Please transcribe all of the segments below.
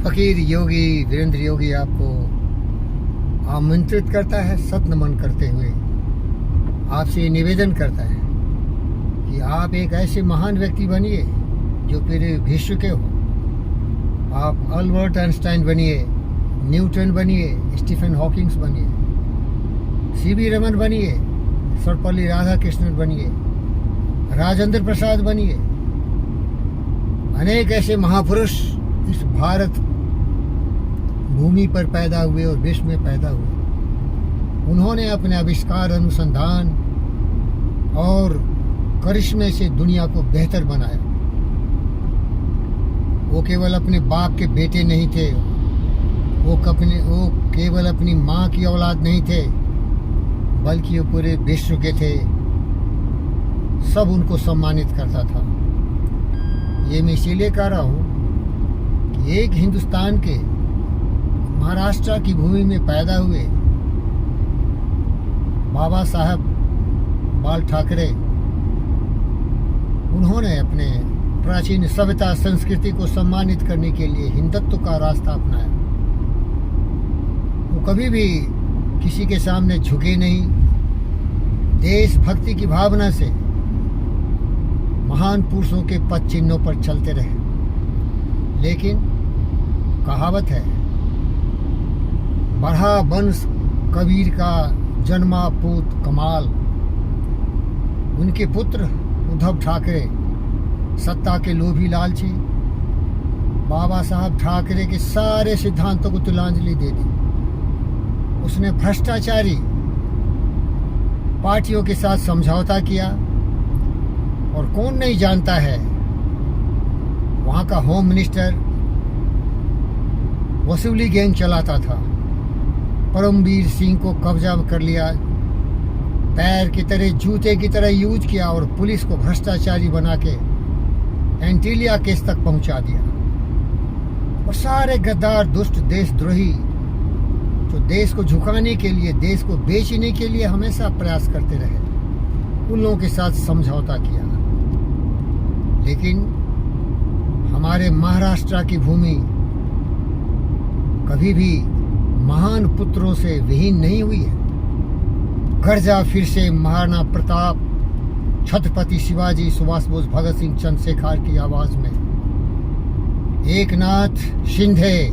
फकीर योगी वीरेंद्र योगी आपको आमंत्रित करता है सत नमन करते हुए आपसे निवेदन करता है कि आप एक ऐसे महान व्यक्ति बनिए जो पूरे विश्व के हो। आप अल्बर्ट आइंस्टाइन बनिए, न्यूटन बनिए, स्टीफन हॉकिंग्स बनिए, सीवी रमन बनिए, सर्वपल्ली राधाकृष्णन बनिए, राजेंद्र प्रसाद बनिए। अनेक ऐसे महापुरुष इस भारत भूमि पर पैदा हुए और विश्व में पैदा हुए। उन्होंने अपने आविष्कार, अनुसंधान और करिश्मे से दुनिया को बेहतर बनाया। वो केवल अपने बाप के बेटे नहीं थे, वो केवल अपनी माँ की औलाद नहीं थे, बल्कि वो पूरे विश्व के थे। सब उनको सम्मानित करता था। ये मैं इसीलिए कह रहा हूँ कि एक हिंदुस्तान के महाराष्ट्र की भूमि में पैदा हुए बाबा साहब बाल ठाकरे, उन्होंने अपने प्राचीन सभ्यता संस्कृति को सम्मानित करने के लिए हिंदुत्व का रास्ता अपनाया। वो कभी भी किसी के सामने झुके नहीं, देशभक्ति की भावना से महान पुरुषों के पद चिन्हों पर चलते रहे। लेकिन कहावत है, बढ़ा वंश कबीर का जन्मा पूत कमाल। उनके पुत्र उद्धव ठाकरे सत्ता के लोभी लालची बाबा साहब ठाकरे के सारे सिद्धांतों को तिलांजलि दे दी। उसने भ्रष्टाचारी पार्टियों के साथ समझौता किया। और कौन नहीं जानता है, वहां का होम मिनिस्टर वसूली गैंग चलाता था। परमवीर सिंह को कब्जा कर लिया, पैर की तरह जूते की तरह यूज किया और पुलिस को भ्रष्टाचारी बना के एंटीलिया केस तक पहुंचा दिया। और सारे गद्दार दुष्ट देशद्रोही जो देश को झुकाने के लिए, देश को बेचने के लिए हमेशा प्रयास करते रहे, उन लोगों के साथ समझौता किया। लेकिन हमारे महाराष्ट्र की भूमि कभी भी महान पुत्रों से विहीन नहीं हुई है। गर्जा फिर से महाराणा प्रताप, छत्रपति शिवाजी, सुभाष बोस, भगत सिंह, चंद्रशेखर की आवाज में। एकनाथ शिंदे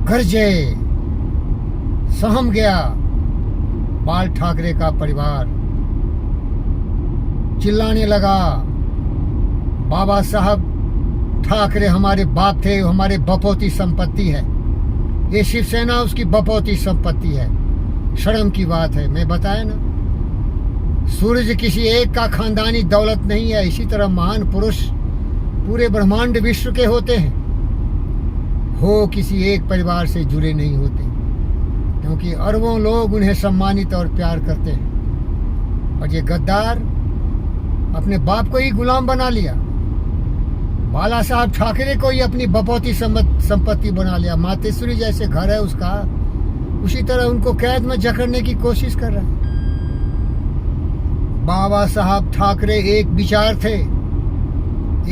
गर्जे, सहम गया बाल ठाकरे का परिवार। चिल्लाने लगा, बाबा साहब ठाकरे हमारे बाप थे, हमारे बपौती संपत्ति है। ये शिवसेना उसकी बपौती संपत्ति है। शर्म की बात है। मैं बताया ना, सूरज किसी एक का खानदानी दौलत नहीं है। इसी तरह महान पुरुष पूरे ब्रह्मांड विश्व के होते हैं, हो किसी एक परिवार से जुड़े नहीं होते, क्योंकि अरबों लोग उन्हें सम्मानित और प्यार करते हैं। और ये गद्दार अपने बाप को ही गुलाम बना लिया। बाला साहब ठाकरे को ही अपनी बपौती संपत्ति बना लिया। मातेश्वरी जैसे घर है उसका, उसी तरह उनको कैद में जकड़ने की कोशिश कर रहा है। बाबा साहब ठाकरे एक विचार थे,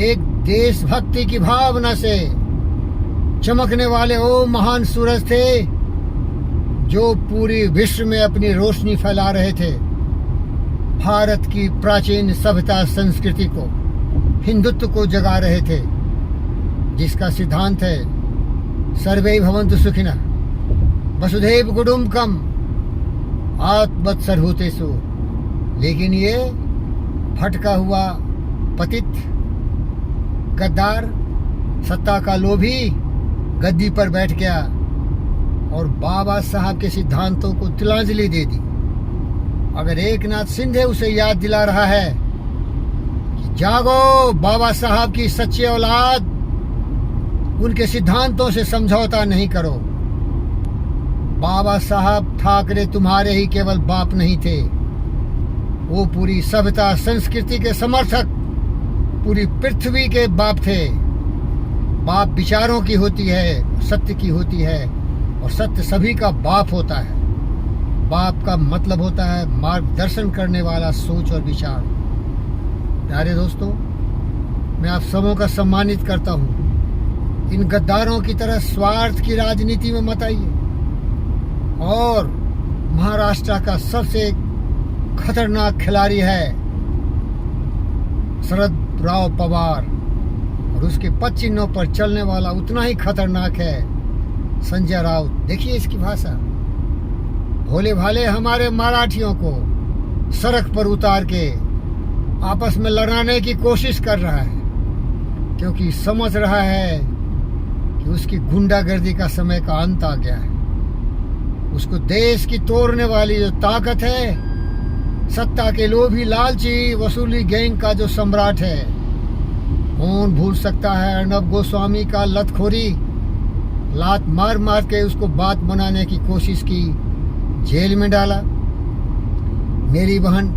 एक देशभक्ति की भावना से चमकने वाले वो महान सूरज थे जो पूरी विश्व में अपनी रोशनी फैला रहे थे। भारत की प्राचीन सभ्यता संस्कृति को, हिंदुत्व को जगा रहे थे, जिसका सिद्धांत है सर्वे भवन्तु सुखिनः वसुधैव कुटुम्बकम् आत्मवत् भूतेषु। लेकिन ये भटका हुआ पतित गद्दार, सत्ता का लोभी गद्दी पर बैठ गया और बाबा साहब के सिद्धांतों को तिलांजलि दे दी। अगर एकनाथ शिंदे उसे याद दिला रहा है कि जागो, बाबा साहब की सच्ची औलाद, उनके सिद्धांतों से समझौता नहीं करो। बाबा साहब ठाकरे तुम्हारे ही केवल बाप नहीं थे, वो पूरी सभ्यता संस्कृति के समर्थक, पूरी पृथ्वी के बाप थे। बाप विचारों की होती है, सत्य की होती है, और सत्य सभी का बाप होता है। बाप का मतलब होता है मार्गदर्शन करने वाला सोच और विचार। प्यारे दोस्तों, मैं आप सबों का सम्मानित करता हूँ। इन गद्दारों की तरह स्वार्थ की राजनीति में मत आइए। और महाराष्ट्र का सबसे खतरनाक खिलाड़ी है शरद राव पवार, और उसके पद चिन्हों पर चलने वाला उतना ही खतरनाक है संजय राउत। देखिए इसकी भाषा। भोले भाले हमारे मराठियों को सड़क पर उतार के आपस में लड़ाने की कोशिश कर रहा है, क्योंकि समझ रहा है कि उसकी गुंडागर्दी का समय का अंत आ गया है। उसको देश की तोड़ने वाली जो ताकत है, सत्ता के लोभी लालची वसूली गैंग का जो सम्राट है, कौन भूल सकता है अर्णब गोस्वामी का लतखोरी, लात मार मार के उसको बात बनाने की कोशिश की, जेल में डाला। मेरी बहन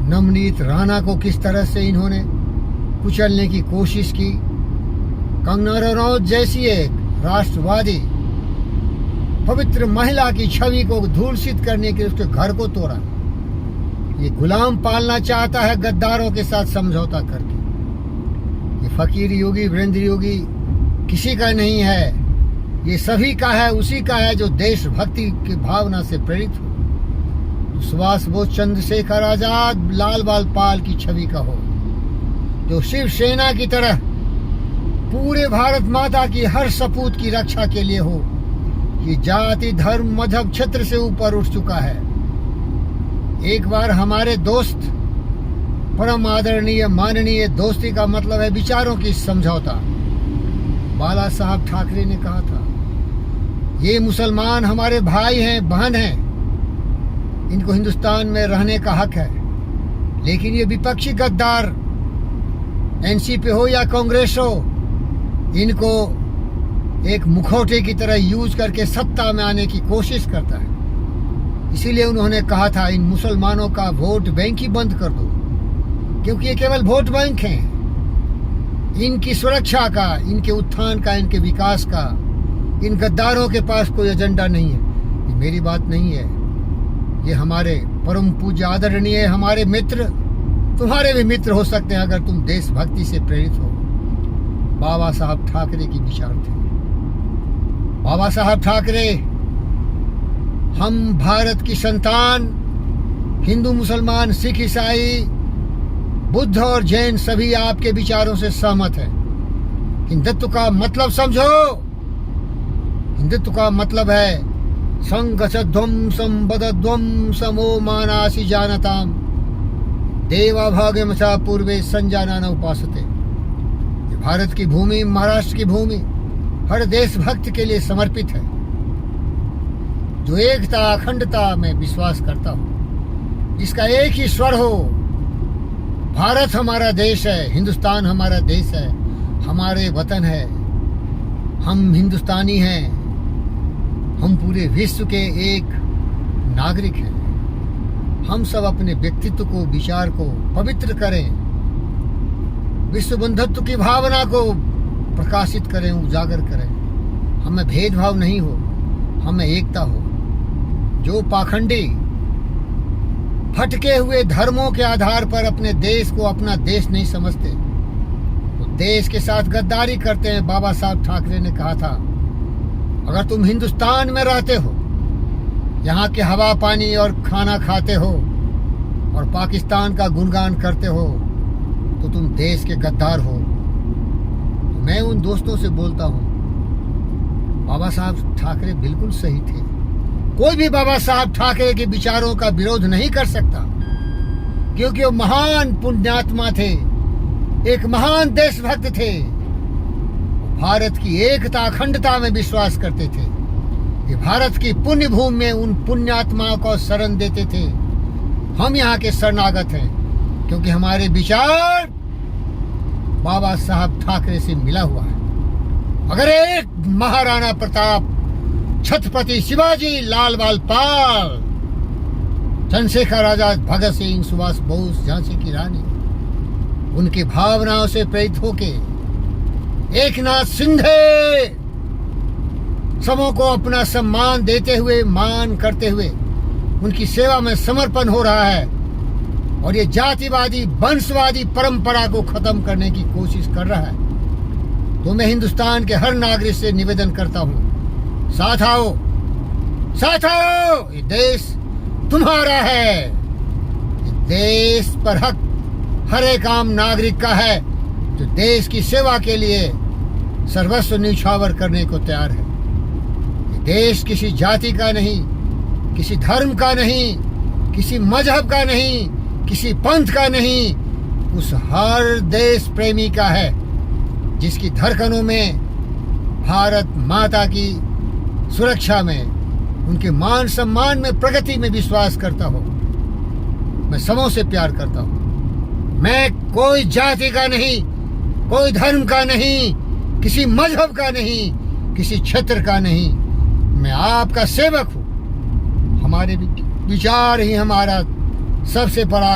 नवनीत राणा को किस तरह से इन्होंने कुचलने की कोशिश की। कंगना रनौत जैसी एक राष्ट्रवादी पवित्र महिला की छवि को धूलसित करने के उसके घर को तोड़ा। ये गुलाम पालना चाहता है गद्दारों के साथ समझौता करके। ये फकीर योगी वीरेंद्र योगी किसी का नहीं है, ये सभी का है, उसी का है जो देशभक्ति की भावना से प्रेरित हो, सुभाष बोस, चंद्रशेखर आजाद, लाल बाल पाल की छवि का हो, जो शिवसेना की तरह पूरे भारत माता की हर सपूत की रक्षा के लिए हो। ये जाति धर्म मजहब क्षेत्र से ऊपर उठ चुका है। एक बार हमारे दोस्त, परम आदरणीय माननीय, दोस्ती का मतलब है विचारों की समझौता, बाला साहब ठाकरे ने कहा था। ये मुसलमान हमारे भाई हैं, बहन हैं, इनको हिंदुस्तान में रहने का हक है। लेकिन ये विपक्षी गद्दार एनसीपी हो या कांग्रेस हो, इनको एक मुखौटे की तरह यूज करके सत्ता में आने की कोशिश करता है। इसीलिए उन्होंने कहा था इन मुसलमानों का वोट बैंक ही बंद कर दो, क्योंकि ये केवल वोट बैंक हैं। इनकी सुरक्षा का, इनके उत्थान का, इनके विकास का इन गद्दारों के पास कोई एजेंडा नहीं है। ये मेरी बात नहीं है, ये हमारे परम पूज्य आदरणीय हमारे मित्र, तुम्हारे भी मित्र हो सकते हैं अगर तुम देशभक्ति से प्रेरित हो। बाबा साहब ठाकरे की विचार थे। बाबा साहब ठाकरे, हम भारत की संतान, हिंदू मुसलमान सिख ईसाई बुद्ध और जैन सभी आपके विचारों से सहमत हैं। हिंदुत्व का मतलब समझो। हिंदुत्व का मतलब है संगच्छध्वं संबद्धध्वं समो मानासि जानताम देवा भागमसा पूर्वे संजानन उपासते। भारत की भूमि, महाराष्ट्र की भूमि हर देशभक्त के लिए समर्पित है, जो एकता अखंडता में विश्वास करता हो, जिसका एक ही स्वर हो। भारत हमारा देश है, हिंदुस्तान हमारा देश है, हमारे वतन है, हम हिंदुस्तानी हैं, हम पूरे विश्व के एक नागरिक हैं। हम सब अपने व्यक्तित्व को, विचार को पवित्र करें, विश्व बंधुत्व की भावना को प्रकाशित करें, उजागर करें। हमें भेदभाव नहीं हो, हमें एकता हो। जो पाखंडी भटके हुए धर्मों के आधार पर अपने देश को अपना देश नहीं समझते, वो देश के साथ गद्दारी करते हैं। बाबा साहब ठाकरे ने कहा था, अगर तुम हिंदुस्तान में रहते हो, यहाँ के हवा पानी और खाना खाते हो और पाकिस्तान का गुणगान करते हो, तो तुम देश के गद्दार हो। तो मैं उन दोस्तों से बोलता हूँ, बाबा साहब ठाकरे बिल्कुल सही थे। कोई भी बाबा साहब ठाकरे के विचारों का विरोध नहीं कर सकता, क्योंकि वो महान पुण्यात्मा थे, एक महान देशभक्त थे, भारत की एकता अखंडता में विश्वास करते थे। ये भारत की पुण्य भूमि में उन पुण्यात्माओं को शरण देते थे। हम यहाँ के शरणागत हैं, क्योंकि हमारे विचार बाबा साहब ठाकरे से मिला हुआ है। अगर एक महाराणा प्रताप, छत्रपति शिवाजी, लाल बाल पाल, चंद्रशेखर आजाद, भगत सिंह, सुभाष बोस, झांसी की रानी, उनकी भावनाओं से प्रेरित होके एकनाथ शिंदे सबों को अपना सम्मान देते हुए, मान करते हुए उनकी सेवा में समर्पण हो रहा है, और ये जातिवादी वंशवादी परंपरा को खत्म करने की कोशिश कर रहा है। तो मैं हिंदुस्तान के हर नागरिक से निवेदन करता हूँ, साथ आओ, साथ आओ। ये देश तुम्हारा है। ये देश पर हक हर एक आम नागरिक का है जो देश की सेवा के लिए सर्वस्व न्यौछावर करने को तैयार है। ये देश किसी जाति का नहीं, किसी धर्म का नहीं, किसी मजहब का नहीं, किसी पंथ का नहीं, उस हर देश प्रेमी का है जिसकी धड़कनों में भारत माता की सुरक्षा में, उनके मान सम्मान में, प्रगति में विश्वास करता हो। मैं सबों से प्यार करता हूँ। मैं कोई जाति का नहीं, कोई धर्म का नहीं, किसी मजहब का नहीं, किसी क्षेत्र का नहीं। मैं आपका सेवक हूँ। हमारे विचार ही हमारा सबसे बड़ा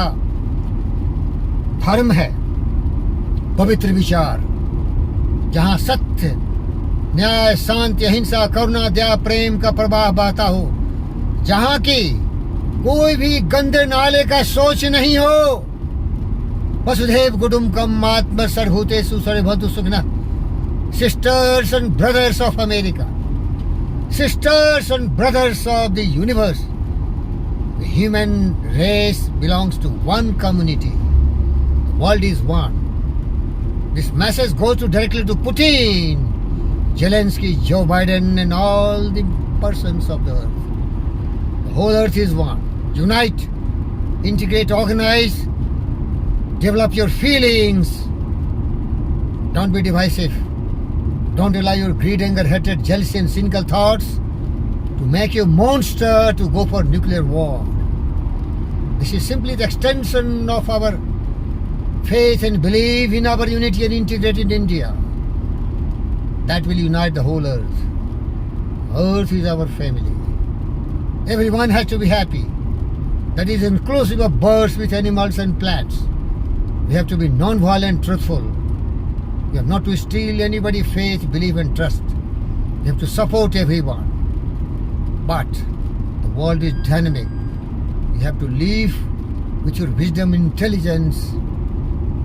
धर्म है, पवित्र विचार, जहाँ सत्य, न्याय, शांति, अहिंसा, करुणा, दया, प्रेम का प्रवाह बहता हो, जहाँ की कोई भी गंदे नाले का सोच नहीं हो। वसुधैव कुटुम्बकम आत्म सर्वभूतेषु सर्वभूतेषु सुखिनः। Sisters and brothers of America, sisters and brothers of the universe, the human race belongs to one community. The world is one. This message goes directly to Putin, Zelensky, Joe Biden, and all the persons of the earth. The whole earth is one. Unite, integrate, organize, develop your feelings. Don't be divisive. Don't allow your greed, anger, hatred, jealousy, and cynical thoughts to make you a monster to go for nuclear war. This is simply the extension of our faith and belief in our unity and integrated India. That will unite the whole earth. Earth is our family. Everyone has to be happy. That is inclusive of birds with animals and plants. We have to be non-violent, truthful. We have not to steal anybody's faith, belief and trust. We have to support everyone. But the world is dynamic. You have to live with your wisdom, intelligence.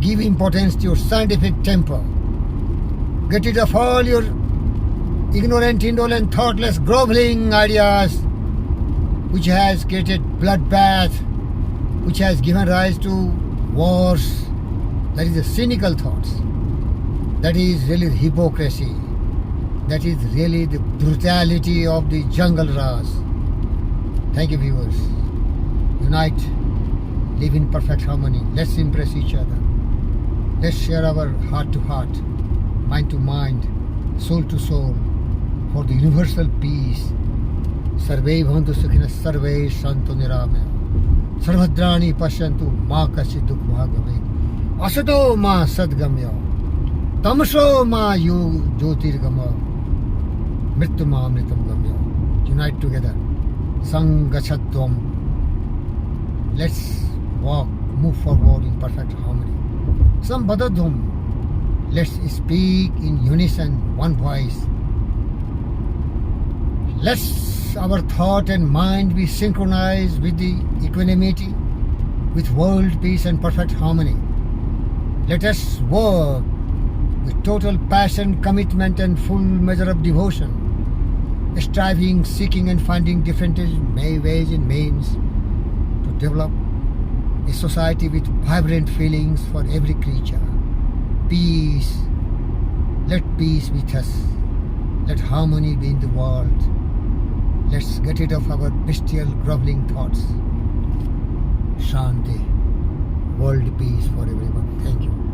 Give importance to your scientific temper. Get rid of all your ignorant, indolent, thoughtless, groveling ideas which has created bloodbath, which has given rise to wars. That is the cynical thoughts. That is really the hypocrisy. That is really the brutality of the jungle Raj. Thank you, viewers. Unite, live in perfect harmony. Let's impress each other. Let's share our heart to heart, mind to mind, soul to soul, for the universal peace. Sarve bhavantu sukhinah, sarve santu niramaya. Sarvadrani pashyantu ma kaschid dukh bhagavet. Asato ma sadgamya. Tamso ma yu jyotirgama. Mrityu ma amritam gamya. Unite together. Sangachatvam. Let's walk, move forward in perfect harmony. Sambadadhum. Let's speak in unison, one voice. Let's our thought and mind be synchronized with the equanimity, with world peace and perfect harmony. Let us work with total passion, commitment and full measure of devotion, striving, seeking and finding different ways and means to develop a society with vibrant feelings for every creature. Peace. Let peace be with us. Let harmony be in the world. Let's get rid of our bestial, groveling thoughts. Shanti. World peace for everyone. Thank you.